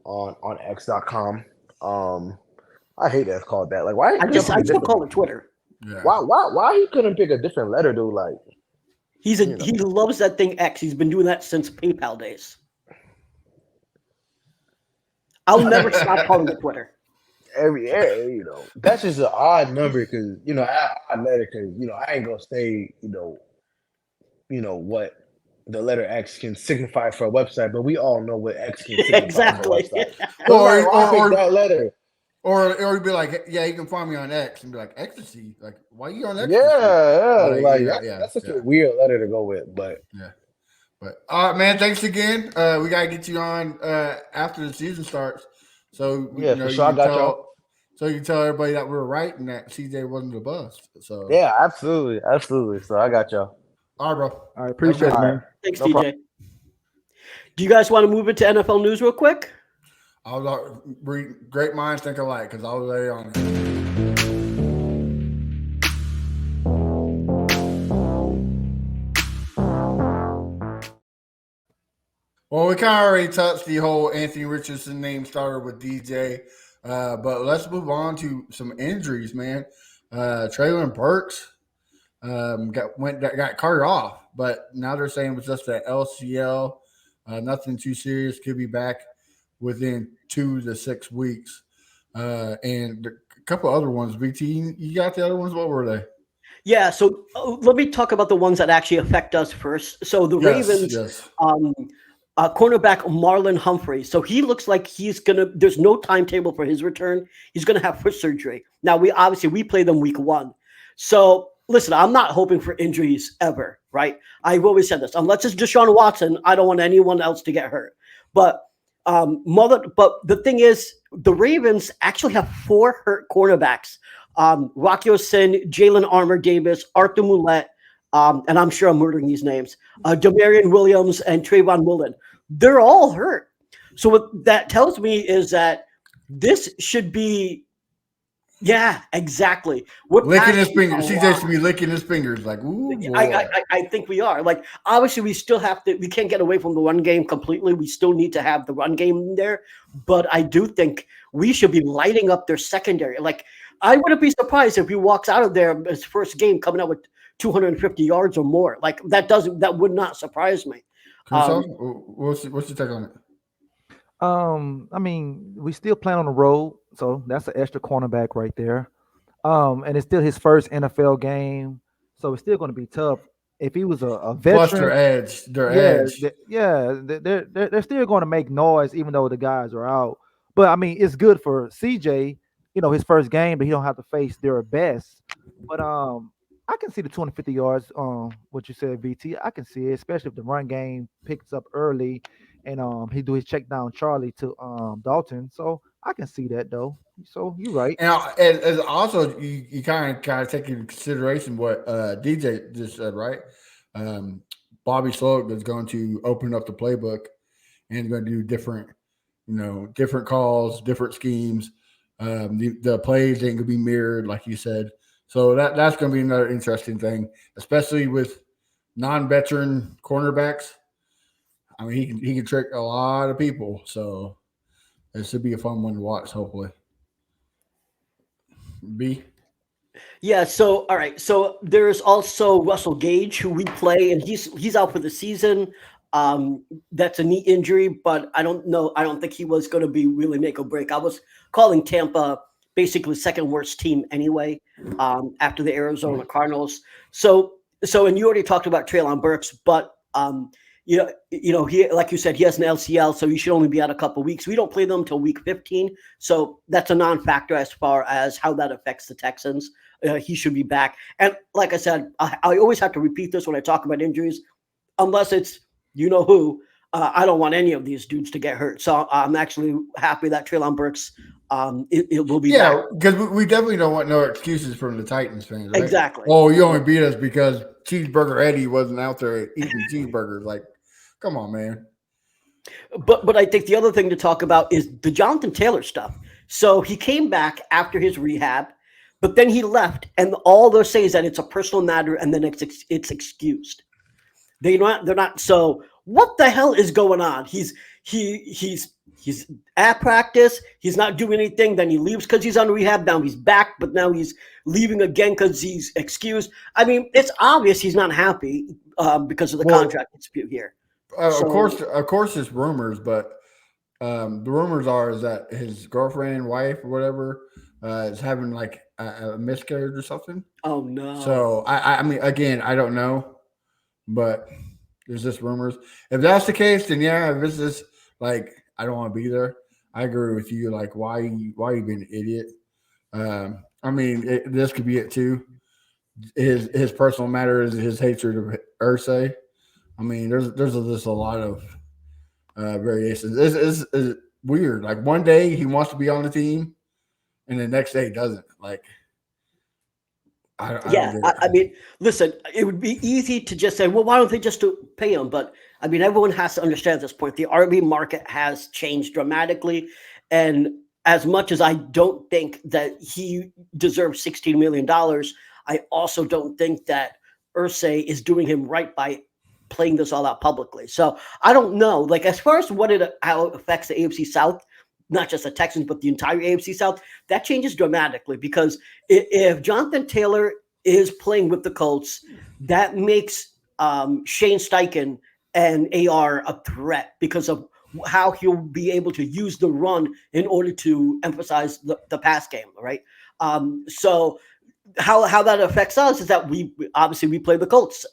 on X.com. I hate that it's called that. Like, why? I still call it Twitter. Yeah. Why he couldn't pick a different letter, dude? Like, he loves that thing X. He's been doing that since PayPal days. I'll never stop calling it Twitter. That's just an odd number because odd letter because I ain't gonna say what the letter X can signify for a website, but we all know what X can signify exactly. for a website. Or that letter. Or you'd be like, yeah, you can find me on X, and be like, ecstasy. Like, why are you on ecstasy? That's such a weird letter to go with, but yeah. But all right, man, thanks again. We gotta get you on after the season starts. So for sure, I got y'all. So you can tell everybody that we're right and that CJ wasn't a bust. So yeah, absolutely. So I got y'all. All right, bro. All right, appreciate it, man. Thanks, DJ. Problem. Do you guys want to move into NFL news real quick? I was great minds think alike because I was already on it. we kind of already touched the whole Anthony Richardson name starter with DJ, but let's move on to some injuries, man. Traylon Burks got carted off, but now they're saying it was just an LCL, nothing too serious. Could be back within 2 to 6 weeks. And a couple other ones. BT, you got the other ones? What were they? Yeah, so let me talk about the ones that actually affect us first. So the Ravens, cornerback Marlon Humphrey. So he looks like there's no timetable for his return. He's gonna have foot surgery. Now we play them week 1. So listen, I'm not hoping for injuries ever, right? I've always said this. Unless it's Deshaun Watson, I don't want anyone else to get hurt. But the thing is, the Ravens actually have 4 hurt cornerbacks. Rocky Sin, Jalen Armour-Davis, Arthur Moulette, and I'm sure I'm murdering these names, Demarion Williams and Trayvon Mullen. They're all hurt. So what that tells me is that this should be, yeah, exactly. Licking his fingers. CJ should be licking his fingers like, ooh, boy. I think we are. Like, obviously, we can't get away from the run game completely. We still need to have the run game there. But I do think we should be lighting up their secondary. Like, I wouldn't be surprised if he walks out of there his first game coming out with 250 yards or more. Like, that would not surprise me. What's your take on it? I mean, we still playing on the road, so that's an extra cornerback right there. And it's still his first NFL game, so it's still going to be tough. If he was a veteran, plus their edge, they're still going to make noise even though the guys are out. But I mean, it's good for CJ, his first game, but he don't have to face their best. But I can see the 250 yards. What you said, VT, I can see it, especially if the run game picks up early. And he do his check down Charlie to Dalton, so I can see that though. So you're right. And also you kind of take into consideration what DJ just said, right? Bobby Sloak is going to open up the playbook and going to do different calls, different schemes. The plays ain't gonna be mirrored, like you said. So that's going to be another interesting thing, especially with non-veteran cornerbacks. I mean, he can trick a lot of people, so it should be a fun one to watch, hopefully. B? Yeah, so all right. So there's also Russell Gage, who we play, and he's out for the season. That's a knee injury, but I don't know. I don't think he was going to be really make or break. I was calling Tampa basically second worst team anyway, after the Arizona Cardinals. So and you already talked about Traylon Burks, but he, like you said, he has an LCL, so he should only be out a couple of weeks. We don't play them until week 15, so that's a non-factor as far as how that affects the Texans. He should be back. And like I said, I always have to repeat this when I talk about injuries, unless it's who. I don't want any of these dudes to get hurt. So I'm actually happy that Traylon Burks it will be back. Yeah, because we definitely don't want no excuses from the Titans fans, right? Exactly. Oh, you only beat us because Cheeseburger Eddie wasn't out there eating cheeseburgers. Like, come on, man. But I think the other thing to talk about is the Jonathan Taylor stuff. So he came back after his rehab, but then he left, and all they're saying is that it's a personal matter, and then it's excused. They're not. So what the hell is going on? He's at practice. He's not doing anything. Then he leaves because he's on rehab. Now he's back, but now he's leaving again because he's excused. I mean, it's obvious he's not happy because of the contract dispute here. Of course, it's rumors, but the rumors is that his girlfriend, wife, or whatever, is having like a miscarriage or something. Oh no! So I mean, again, I don't know, but there's just rumors. If that's the case, then yeah, if it's just like I don't want to be there. I agree with you. Like, why you being an idiot? I mean, this could be it too. His personal matter is his hatred of Irsay. I mean, there's just a lot of variations. It's weird. Like one day he wants to be on the team, and the next day he doesn't. Like, I mean, listen, it would be easy to just say, well, why don't they just pay him? But I mean, everyone has to understand at this point, the RB market has changed dramatically. And as much as I don't think that he deserves $16 million, I also don't think that Irsay is doing him right by playing this all out publicly. So I don't know. Like as far as how it affects the AFC South, not just the Texans but the entire AFC South, that changes dramatically because if Jonathan Taylor is playing with the Colts, that makes Shane Steichen and AR a threat because of how he'll be able to use the run in order to emphasize the pass game, right? So how that affects us is that we play the Colts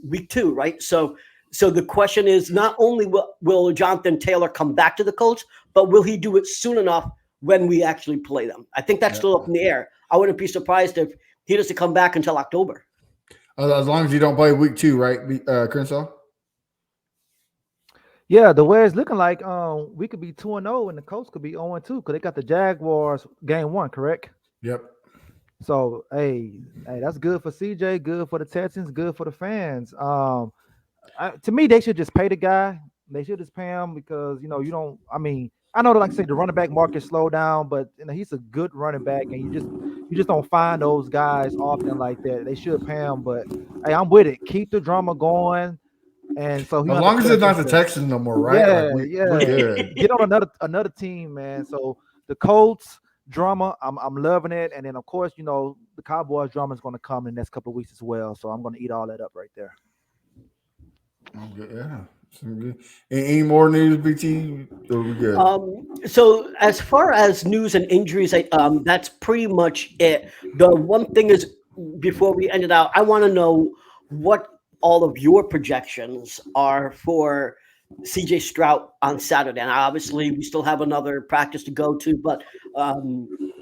week 2, right? So the question is not only will Jonathan Taylor come back to the Colts, but will he do it soon enough when we actually play them? I think that's still up in the air. I wouldn't be surprised if he doesn't come back until October. As long as you don't play week 2, right, Crenshaw? Yeah, the way it's looking like, we could be 2-0 and the Colts could be 0-2 because they got the Jaguars game 1, correct? Yep. So hey, that's good for CJ, good for the Texans, good for the fans. To me, they should just pay the guy. They should just pay him because you don't. I mean, I know, like I say, the running back market slowed down, but he's a good running back, and you just don't find those guys often like that. They should pay him, but hey, I'm with it. Keep the drama going, and so as long as it's not the Texans no more, right? Yeah, like we're good. Get on another team, man. So the Colts drama, I'm loving it, and then of course, the Cowboys drama is going to come in the next couple of weeks as well. So I'm going to eat all that up right there. Yeah. Good. Any more news, BT? Or we good? So as far as news and injuries, that's pretty much it. The one thing is, before we end it out, I want to know what all of your projections are for CJ Stroud on Saturday. And obviously, we still have another practice to go to, but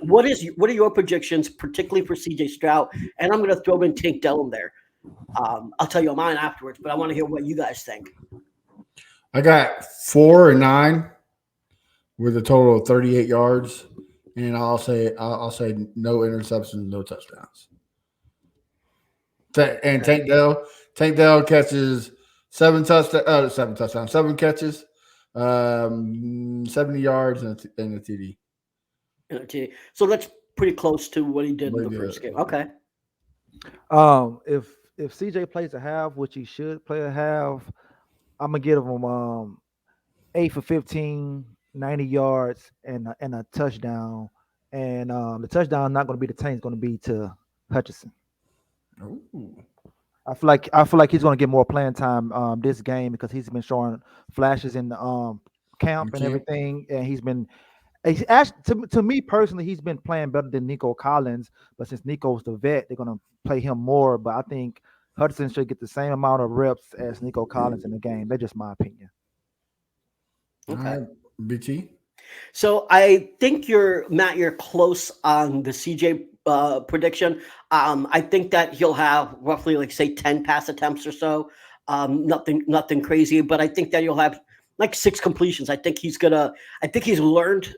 what are your predictions, particularly for CJ Stroud? And I'm going to throw in Tank Dell in there. I'll tell you mine afterwards, but I want to hear what you guys think. I got 4 and 9 with a total of 38 yards, and I'll say no interceptions, no touchdowns. And Tank Dell catches 7 catches, 70 yards and a TD. So that's pretty close to what he did in the first game. Okay. If CJ plays a half, which he should play a half, I'm gonna give him 8 for 15, 90 yards, and a touchdown. And the touchdown is not going to be to Tank; it's going to be to Hutchinson. Ooh. I feel like he's going to get more playing time this game because he's been showing flashes in the camp and everything, and he's actually, to me personally, he's been playing better than Nico Collins. But since Nico's the vet, they're going to play him more. But I think Hudson should get the same amount of reps as Nico Collins in the game. That's just my opinion. Okay. BT. So I think you're close on the CJ prediction. I think that he'll have roughly, like, say, 10 pass attempts or so. Nothing crazy, but I think that he'll have like 6 completions. I think he's learned.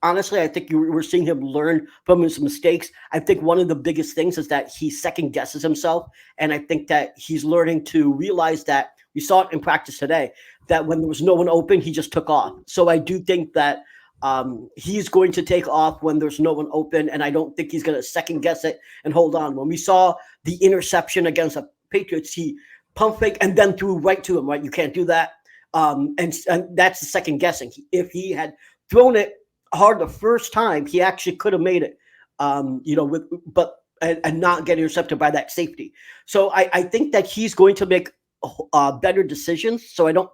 Honestly, I think we're seeing him learn from his mistakes. I think one of the biggest things is that he second guesses himself. And I think that he's learning to realize that, we saw it in practice today, that when there was no one open, he just took off. So I do think that he's going to take off when there's no one open. And I don't think he's going to second guess it and hold on. When we saw the interception against the Patriots, he pump fake and then threw right to him, right? You can't do that. And that's the second guessing. If he had thrown it hard the first time, he actually could have made it, and not get intercepted by that safety. So I think that he's going to make better decisions. So I don't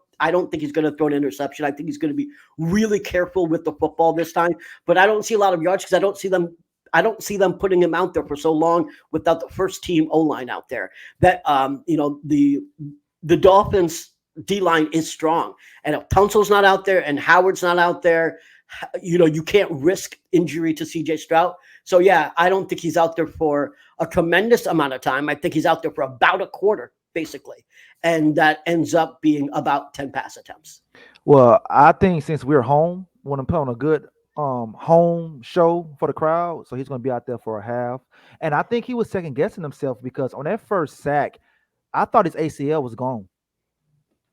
think he's going to throw an interception. I think he's going to be really careful with the football this time. But I don't see a lot of yards because I don't see them putting him out there for so long without the first team O-line out there. That the Dolphins D-line is strong, and if Tunsil's not out there and Howard's not out there, you can't risk injury to CJ Stroud. So yeah, I don't think he's out there for a tremendous amount of time. I think he's out there for about a quarter, basically. And that ends up being about 10 pass attempts. Well, I think since we're home, we want to put on a good home show for the crowd. So he's going to be out there for a half. And I think he was second guessing himself because on that first sack, I thought his ACL was gone.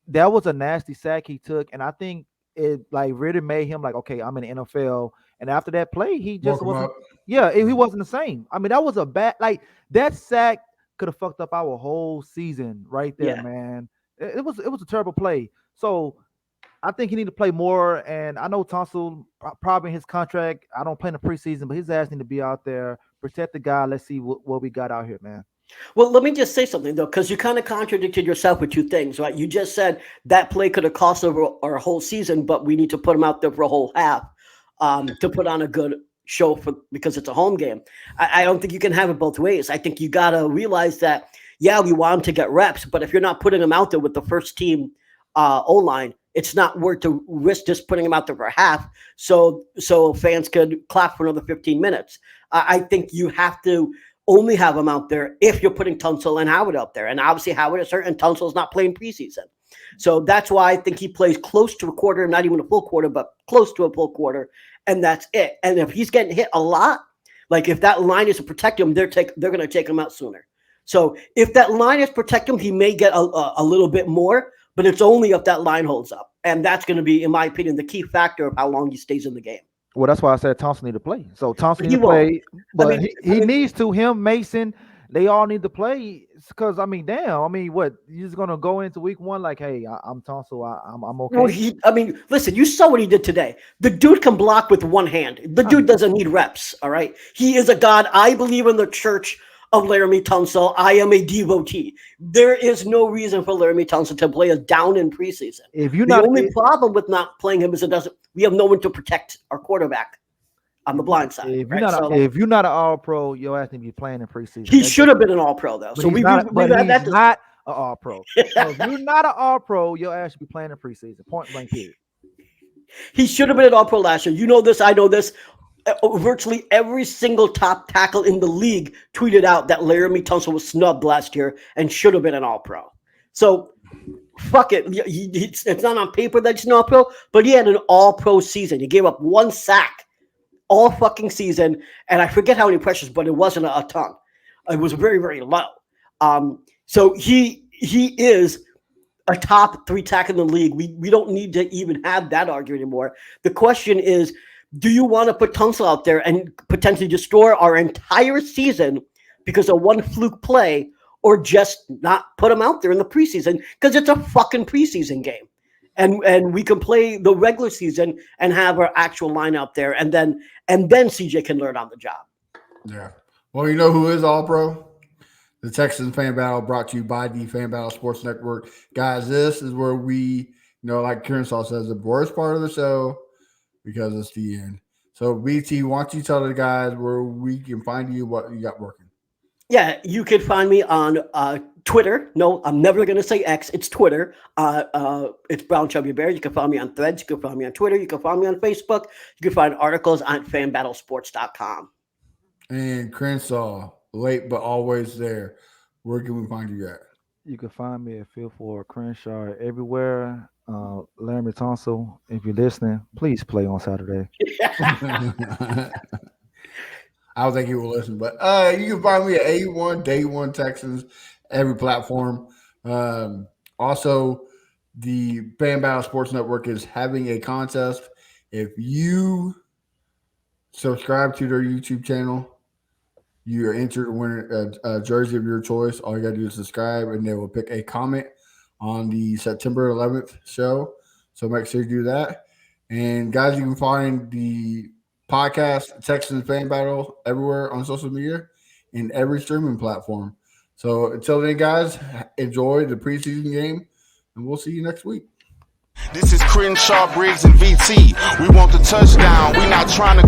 That was a nasty sack he took. And I think it really made him like, okay, I'm in the NFL. And after that play, he just wasn't. Yeah, he wasn't the same. I mean, that was a bad, that sack could have fucked up our whole season right there, Yeah. man. It was a terrible play. So I think he need to play more. And I know Tunsil probably in his contract. I don't play in the preseason, but his ass need to be out there, protect the guy. Let's see what we got out here, man. Well, let me just say something, though, because you kind of contradicted yourself with two things, right? You just said that play could have cost over our whole season, but we need to put him out there for a whole half to put on a good show because it's a home game. I don't think you can have it both ways. I think you got to realize that, yeah, we want him to get reps, but if you're not putting him out there with the first team O-line, it's not worth to risk just putting him out there for half so fans could clap for another 15 minutes. I think you have to only have him out there if you're putting Tunsil and Howard out there. And obviously Howard is hurt and Tunsil's not playing preseason. So that's why I think he plays close to a quarter, not even a full quarter, but close to a full quarter. And that's it. And if he's getting hit a lot, like if that line is to protect him, they're going to take him out sooner. So if that line is protect him, he may get a little bit more, but it's only if that line holds up. And that's going to be, in my opinion, the key factor of how long he stays in the game. Well, that's why I said Thompson need to play. So Thompson need to play, but he needs to. Him, Mason, they all need to play because what? You're just gonna go into week one like, hey, I'm Thompson, I'm okay. Well, listen, you saw what he did today. The dude can block with one hand. The dude doesn't need reps. All right, he is a god. I believe in the church of Laramie Tunsil. I am a devotee. There is no reason for Laramie Tunsil to play us down in preseason. The only problem with not playing him is we have no one to protect our quarterback on the blind side. If you're not an All-Pro, you'll have to be playing in preseason. He should have been an All-Pro though. So he's not an All-Pro. So if you're not an All-Pro, you'll actually be playing in preseason. Point blank period. He should have been an All-Pro last year. You know this. I know this. Virtually every single top tackle in the league tweeted out that Laramie Tunsil was snubbed last year and should have been an All-Pro. So, fuck it. It's not on paper that he's an All-Pro, but he had an All-Pro season. He gave up one sack all fucking season, and I forget how many pressures, but it wasn't a ton. It was very, very low. So he is a top 3 tackle in the league. We don't need to even have that argument anymore. The question is, do you want to put Tunsil out there and potentially destroy our entire season because of one fluke play, or just not put him out there in the preseason because it's a fucking preseason game, and we can play the regular season and have our actual line out there, and then CJ can learn on the job. Yeah. Well, you know who is All-Pro? The Texans Fan Battle, brought to you by the Fan Battle Sports Network. Guys, this is where we, like Kearshaw says, the worst part of the show, because it's the end. So, BT, why don't you tell the guys where we can find you, what you got working? Yeah, you can find me on Twitter. No, I'm never going to say X. It's Twitter. It's Brown Chubby Bear. You can find me on Threads. You can find me on Twitter. You can find me on Facebook. You can find articles on fanbattlesports.com. And Crenshaw, late but always there. Where can we find you at? You can find me at Feel for Crenshaw everywhere. Laramie Tunsil, if you're listening, please play on Saturday. I don't think he will listen, but you can find me at A1 Day One Texans, every platform. Also, the Fan Battle Sports Network is having a contest. If you subscribe to their YouTube channel, you are entered to win a jersey of your choice. All you got to do is subscribe, and they will pick a comment on the September 11th show. So make sure you do that. And guys, you can find the podcast Texans Fan Battle everywhere on social media and every streaming platform. So until then, guys, enjoy the preseason game, and we'll see you next week. This is Crenshaw, Briggs, and VT. We want the touchdown. We not trying to